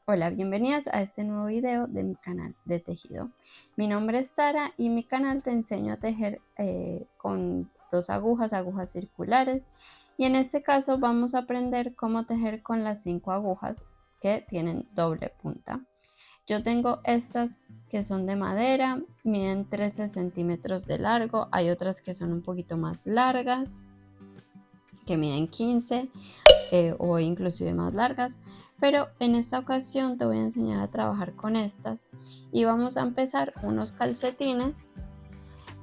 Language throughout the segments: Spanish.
Hola, bienvenidas a este nuevo video de mi canal de tejido. Mi nombre es Sara y mi canal te enseño a tejer con dos agujas circulares, y en este caso vamos a aprender cómo tejer con las 5 agujas que tienen doble punta. Yo tengo estas que son de madera, miden 13 centímetros de largo, hay otras que son un poquito más largas que miden 15 o inclusive más largas, pero en esta ocasión te voy a enseñar a trabajar con estas y vamos a empezar unos calcetines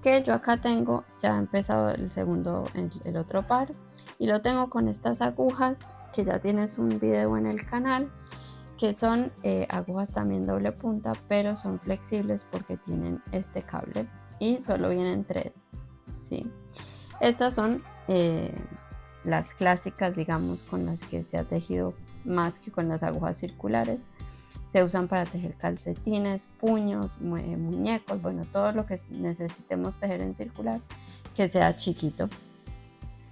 que yo acá tengo ya empezado el segundo, el otro par, y lo tengo con estas agujas que ya tienes un video en el canal, que son agujas también doble punta, pero son flexibles porque tienen este cable y solo vienen 3, ¿sí? Estas son las clásicas, digamos, con las que se ha tejido más que con las agujas circulares. Se usan para tejer calcetines, puños, muñecos, bueno, todo lo que necesitemos tejer en circular que sea chiquito,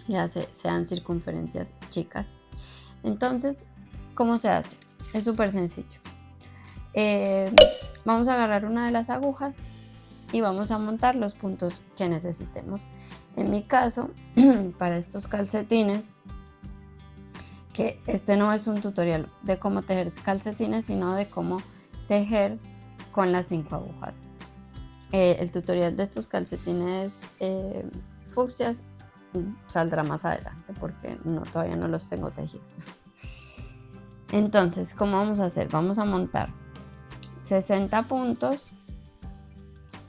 ya sean circunferencias chicas. Entonces, ¿cómo se hace? Es súper sencillo. Vamos a agarrar una de las agujas y vamos a montar los puntos que necesitemos. En mi caso, para estos calcetines, que este no es un tutorial de cómo tejer calcetines, sino de cómo tejer con las 5 agujas. El tutorial de estos calcetines fucsias saldrá más adelante porque todavía no los tengo tejidos. Entonces, ¿cómo vamos a hacer? Vamos a montar 60 puntos.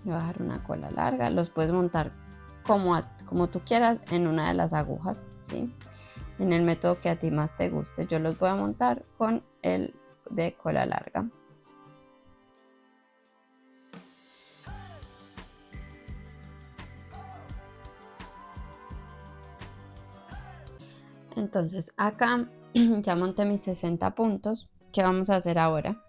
Voy a bajar una cola larga, los puedes montar como tú quieras en una de las agujas, ¿sí? En el método que a ti más te guste. Yo los voy a montar con el de cola larga. Entonces acá ya monté mis 60 puntos. ¿Qué vamos a hacer ahora?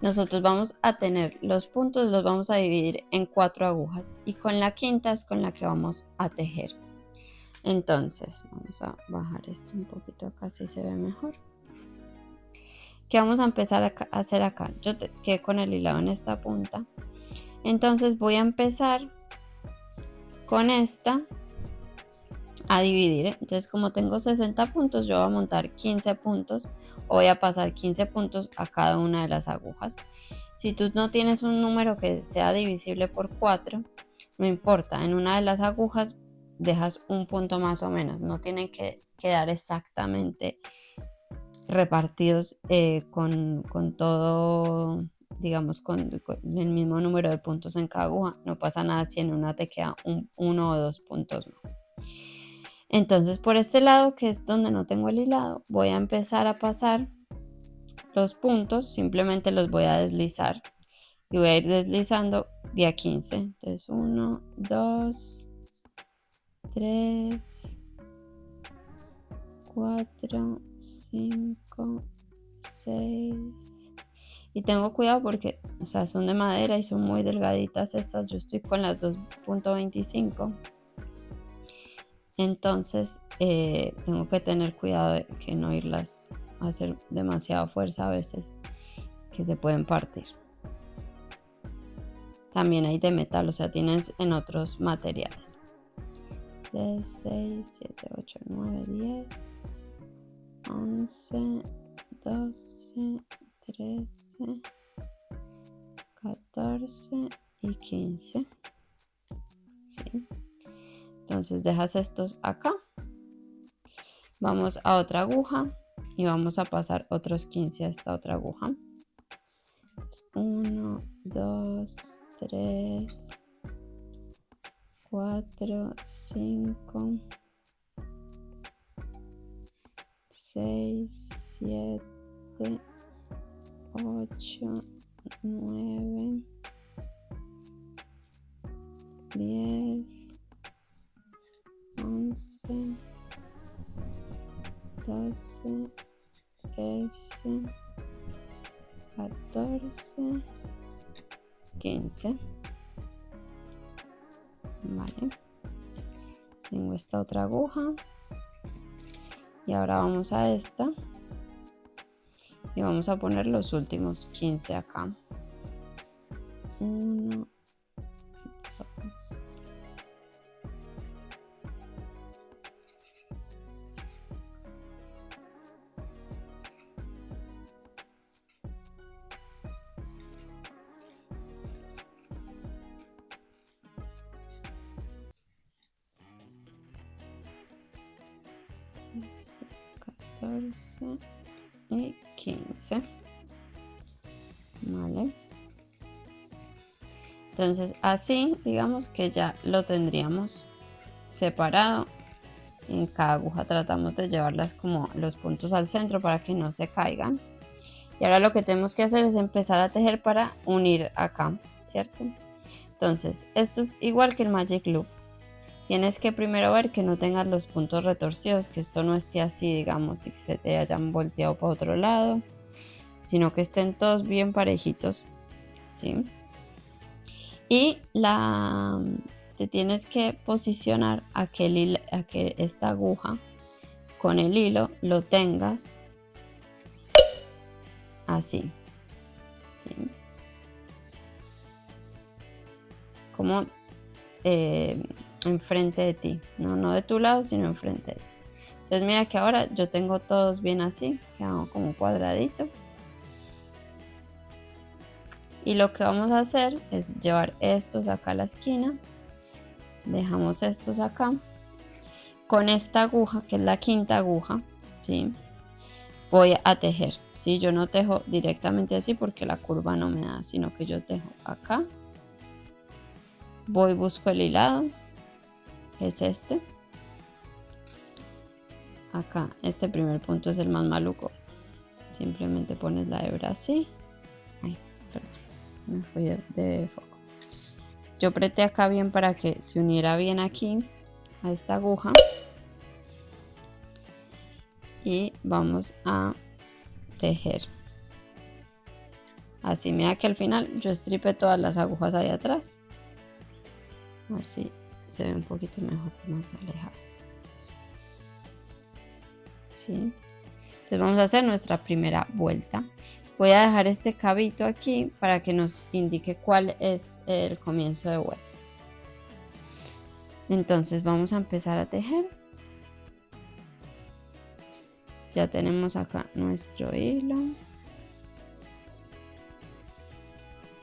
Nosotros vamos a tener los puntos, los vamos a dividir en 4 agujas y con la quinta es con la que vamos a tejer. Entonces vamos a bajar esto un poquito acá, así se ve mejor. ¿Qué vamos a empezar a hacer acá? Yo quedé con el hilado en esta punta, entonces voy a empezar con esta a dividir. Entonces, como tengo 60 puntos, yo voy a montar 15 puntos, o voy a pasar 15 puntos a cada una de las agujas. Si tú no tienes un número que sea divisible por 4, no importa, en una de las agujas dejas un punto más o menos, no tienen que quedar exactamente repartidos con todo, digamos, con el mismo número de puntos en cada aguja. No pasa nada si en una te queda uno o 2 puntos más. Entonces, por este lado, que es donde no tengo el hilado, voy a empezar a pasar los puntos, simplemente los voy a deslizar y voy a ir deslizando de a 15. Entonces 1, 2, 3, 4, 5, 6. Y tengo cuidado porque, o sea, son de madera y son muy delgaditas estas. Yo estoy con las 2.25. Entonces tengo que tener cuidado de que no irlas a hacer demasiada fuerza a veces, que se pueden partir. También hay de metal, o sea, tienes en otros materiales. 3, 6, 7, 8, 9, 10, 11, 12, 13, 14 y 15. ¿Sí? Entonces dejas estos acá. Vamos a otra aguja y vamos a pasar otros 15 a esta otra aguja. 1, 2, 3, 4, 5, 6, 7, 8, 9, 10, 11, 12, 13, 14, 15. Vale. Tengo esta otra aguja y ahora vamos a esta y vamos a poner los últimos 15 acá. 1, 2. Y 15. Vale. Entonces así digamos que ya lo tendríamos separado. En cada aguja tratamos de llevarlas como los puntos al centro para que no se caigan. Y ahora lo que tenemos que hacer es empezar a tejer para unir acá, ¿cierto? Entonces esto es igual que el Magic Loop. Tienes que primero ver que no tengas los puntos retorcidos, que esto no esté así, digamos, y que se te hayan volteado para otro lado, sino que estén todos bien parejitos, ¿sí? Y te tienes que posicionar a que esta aguja con el hilo lo tengas así, ¿sí? Como enfrente de ti, no de tu lado, sino enfrente de ti. Entonces mira que ahora yo tengo todos bien así, que hago como un cuadradito. Y lo que vamos a hacer es llevar estos acá a la esquina. Dejamos estos acá. Con esta aguja, que es la quinta aguja, ¿sí? Voy a tejer, ¿sí? Yo no tejo directamente así porque la curva no me da, sino que yo tejo acá. Voy, busco el hilado, es este. Acá, este primer punto es el más maluco. Simplemente pones la hebra así. Ay, perdón, me fui de foco. Yo apreté acá bien para que se uniera bien aquí a esta aguja. Y vamos a tejer. Así, mira que al final yo estripe todas las agujas ahí atrás. A ver si se ve un poquito mejor, más alejado. ¿Sí? Entonces vamos a hacer nuestra primera vuelta. Voy a dejar este cabito aquí para que nos indique cuál es el comienzo de vuelta. Entonces vamos a empezar a tejer. Ya tenemos acá nuestro hilo.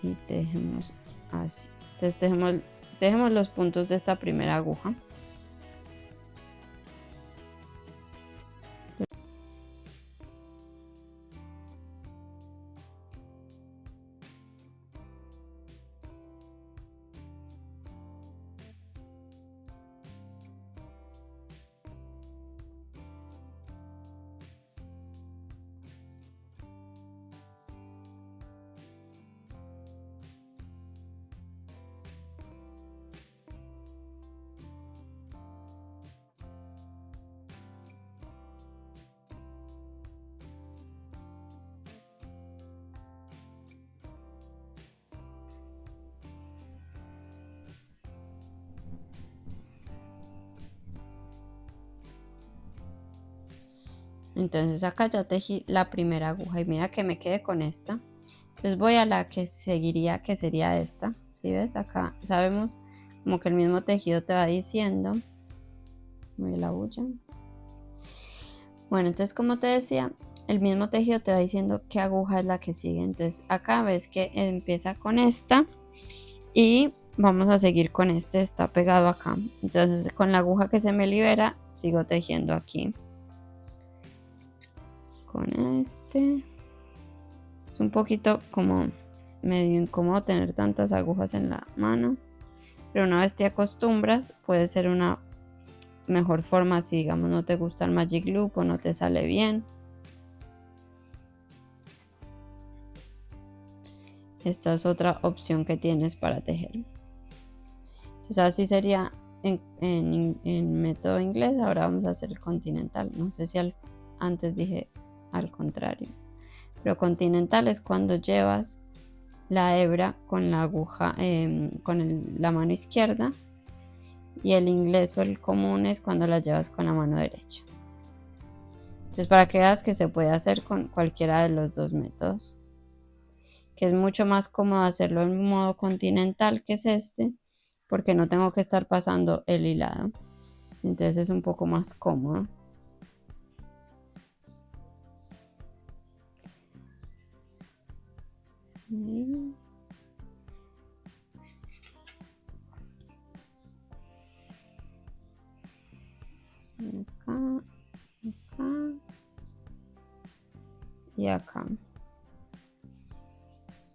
Y tejemos así. Entonces tejemos los puntos de esta primera aguja. Entonces acá ya tejí la primera aguja y mira que me quedé con esta. Entonces voy a la que seguiría, que sería esta. ¿Sí ves? Acá sabemos como que el mismo tejido te va diciendo. Muy la bulla. Bueno, entonces como te decía, el mismo tejido te va diciendo qué aguja es la que sigue. Entonces acá ves que empieza con esta y vamos a seguir con este, está pegado acá. Entonces con la aguja que se me libera, sigo tejiendo aquí. Con este. Es un poquito como medio incómodo tener tantas agujas en la mano, pero una vez te acostumbras puede ser una mejor forma si digamos no te gusta el Magic Loop o no te sale bien. Esta es otra opción que tienes para tejer. Entonces así sería en método inglés. Ahora vamos a hacer el continental. No sé si antes dije al contrario, pero continental es cuando llevas la hebra con la aguja, la mano izquierda, y el inglés o el común es cuando la llevas con la mano derecha. Entonces, para que veas que se puede hacer con cualquiera de los dos métodos, que es mucho más cómodo hacerlo en modo continental, que es este, porque no tengo que estar pasando el hilado. Entonces es un poco más cómodo. Acá, acá y acá.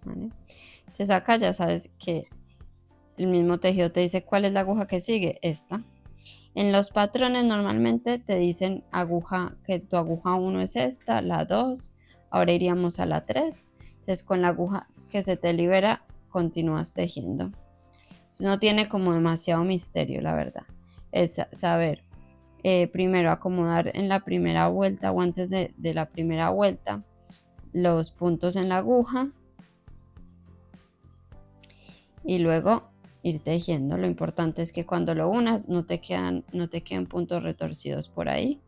¿Vale? Entonces acá ya sabes que el mismo tejido te dice cuál es la aguja que sigue, esta. En los patrones normalmente te dicen aguja, que tu aguja 1 es esta, la 2, ahora iríamos a la 3. Entonces con la aguja que se te libera continúas tejiendo. Entonces no tiene como demasiado misterio, la verdad. Es saber primero acomodar en la primera vuelta o antes de la primera vuelta los puntos en la aguja y luego ir tejiendo. Lo importante es que cuando lo unas no te queden puntos retorcidos por ahí.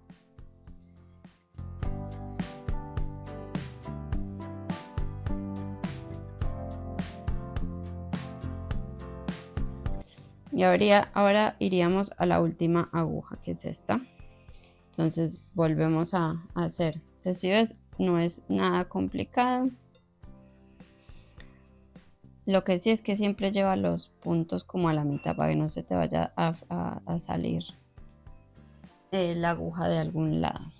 Y ahora iríamos a la última aguja, que es esta. Entonces volvemos a hacer. Entonces, si ves, no es nada complicado. Lo que sí es que siempre lleva los puntos como a la mitad para que no se te vaya a salir la aguja de algún lado.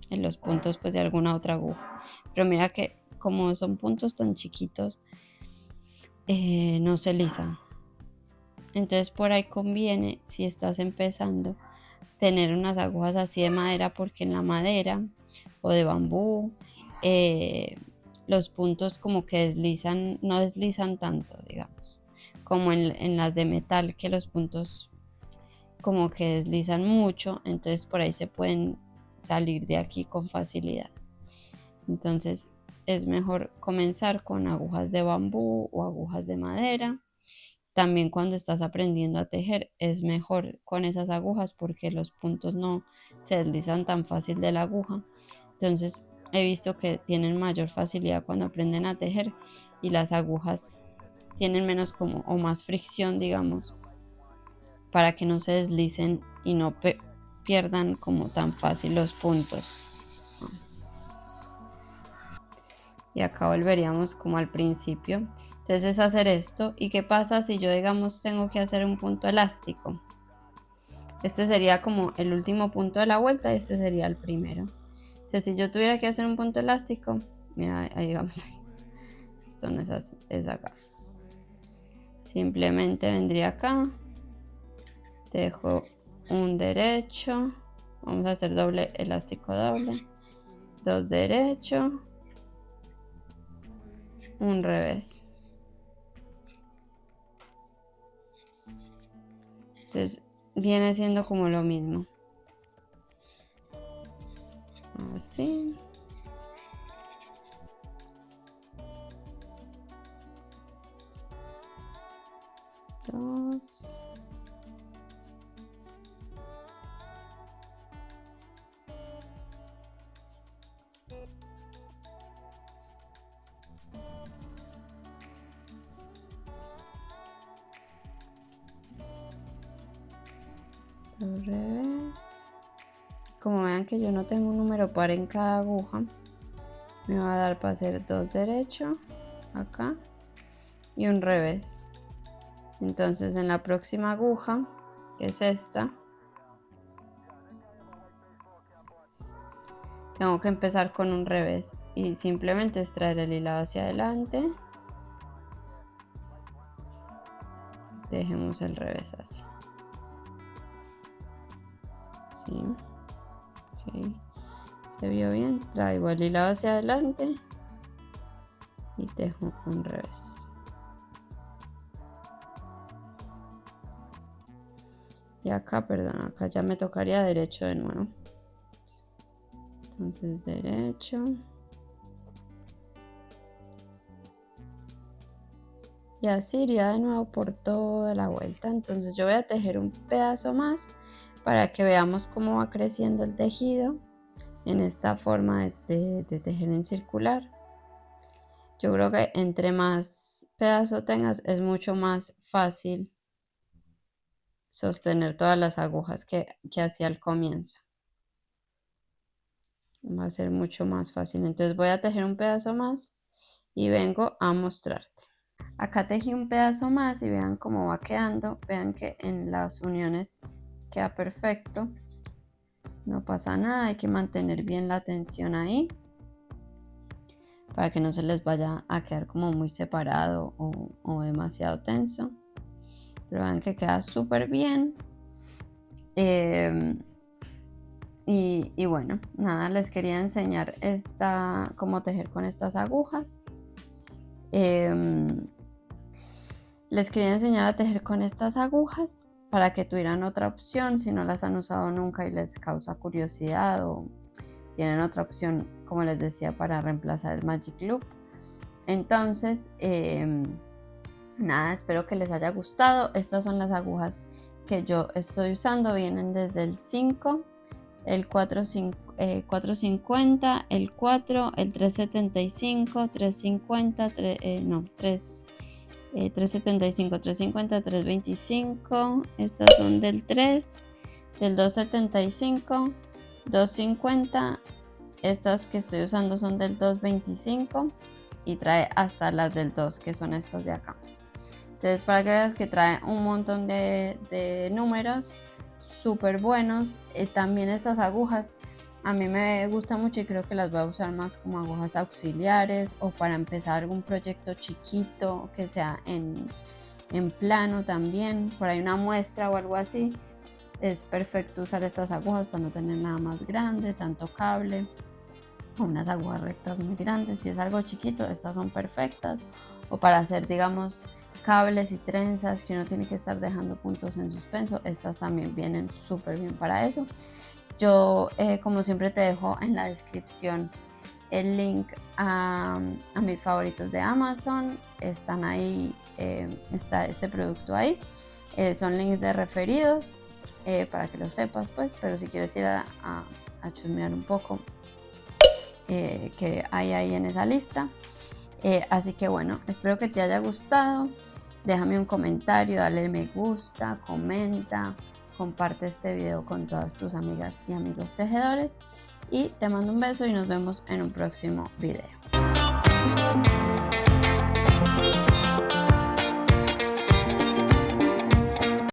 En los puntos pues de alguna otra aguja. Pero mira que como son puntos tan chiquitos, no se lisan. Entonces por ahí conviene, si estás empezando, tener unas agujas así de madera, porque en la madera o de bambú los puntos como que deslizan, no deslizan tanto, digamos, como en las de metal, que los puntos como que deslizan mucho, entonces por ahí se pueden salir de aquí con facilidad. Entonces es mejor comenzar con agujas de bambú o agujas de madera. También cuando estás aprendiendo a tejer es mejor con esas agujas porque los puntos no se deslizan tan fácil de la aguja. Entonces he visto que tienen mayor facilidad cuando aprenden a tejer y las agujas tienen menos como o más fricción, digamos, para que no se deslicen y no pierdan como tan fácil los puntos. Y acá volveríamos como al principio. Entonces es hacer esto. ¿Y qué pasa si yo, digamos, tengo que hacer un punto elástico? Este sería como el último punto de la vuelta y este sería el primero. Entonces si yo tuviera que hacer un punto elástico, mira, ahí digamos, esto no es así, es acá. Simplemente vendría acá, dejo un derecho, vamos a hacer doble elástico doble, 2 derecho, un revés. Entonces viene siendo como lo mismo. Así. Dos. Al revés. Como vean que yo no tengo un número par en cada aguja, me va a dar para hacer 2 derecho acá y un revés. Entonces en la próxima aguja, que es esta, tengo que empezar con un revés y simplemente extraer el hilado hacia adelante. Dejemos el revés así. Sí, sí, se vio bien. Traigo el hilado hacia adelante y tejo un revés. Y acá, perdón, acá ya me tocaría derecho de nuevo. Entonces derecho. Y así iría de nuevo por toda la vuelta. Entonces yo voy a tejer un pedazo más para que veamos cómo va creciendo el tejido. en esta forma de tejer en circular. Yo creo que entre más pedazo tengas es mucho más fácil sostener todas las agujas que hacía al comienzo. Va a ser mucho más fácil. Entonces voy a tejer un pedazo más y vengo a mostrarte. Acá tejí un pedazo más y vean cómo va quedando. Vean que en las uniones queda perfecto. No pasa nada, hay que mantener bien la tensión ahí para que no se les vaya a quedar como muy separado o demasiado tenso. Pero vean que queda súper bien. Y bueno, nada, les quería enseñar cómo tejer con estas agujas. Les quería enseñar a tejer con estas agujas para que tuvieran otra opción si no las han usado nunca y les causa curiosidad o tienen otra opción, como les decía, para reemplazar el Magic Loop. Entonces, nada, espero que les haya gustado. Estas son las agujas que yo estoy usando, vienen desde el 5, el 450, el 4, el 375, 350, 375, 350, 325. Estas son del 3, del 275, 250. Estas que estoy usando son del 225 y trae hasta las del 2, que son estas de acá. Entonces, para que veas que trae un montón de números súper buenos. También estas agujas a mí me gusta mucho y creo que las voy a usar más como agujas auxiliares o para empezar algún proyecto chiquito que sea en plano también, por ahí una muestra o algo así. Es perfecto usar estas agujas para no tener nada más grande, tanto cable o unas agujas rectas muy grandes. Si es algo chiquito, estas son perfectas. O para hacer, digamos, cables y trenzas que uno tiene que estar dejando puntos en suspenso, estas también vienen súper bien para eso. Yo, como siempre, te dejo en la descripción el link a mis favoritos de Amazon. Están ahí, está este producto ahí. Son links de referidos para que lo sepas, pues, pero si quieres ir a chusmear un poco, que hay ahí en esa lista. Así que bueno, espero que te haya gustado. Déjame un comentario, dale me gusta, comenta, comparte este video con todas tus amigas y amigos tejedores y te mando un beso y nos vemos en un próximo video.